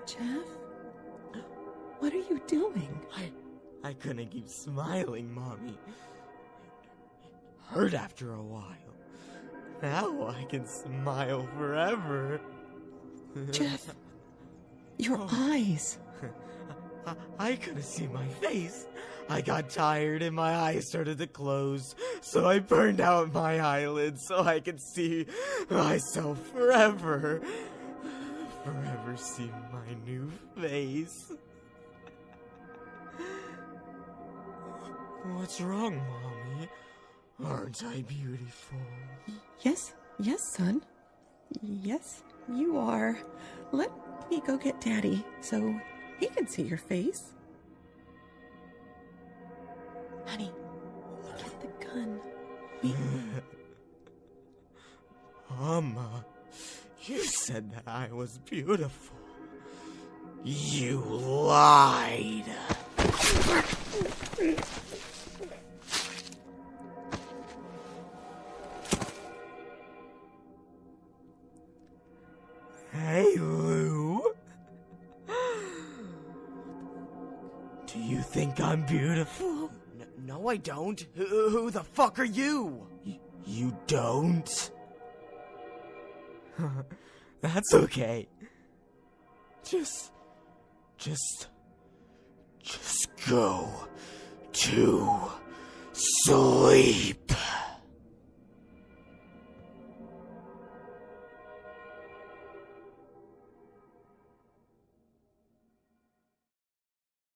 Jeff? What are you doing? I couldn't keep smiling, Mommy. Hurt after a while. Now I can smile forever. Jeff, your eyes. I couldn't see my face. I got tired and my eyes started to close, so I burned out my eyelids so I could see myself forever. Forever see my new face. What's wrong, Mommy? Aren't I beautiful? Yes, son. Yes, you are. Let me go get Daddy so he can see your face. Honey, get the gun. Mama, you said that I was beautiful. You lied. Hey, Lou. Do you think I'm beautiful? No, I don't. Who the fuck are you? You don't? That's okay. Just go to sleep.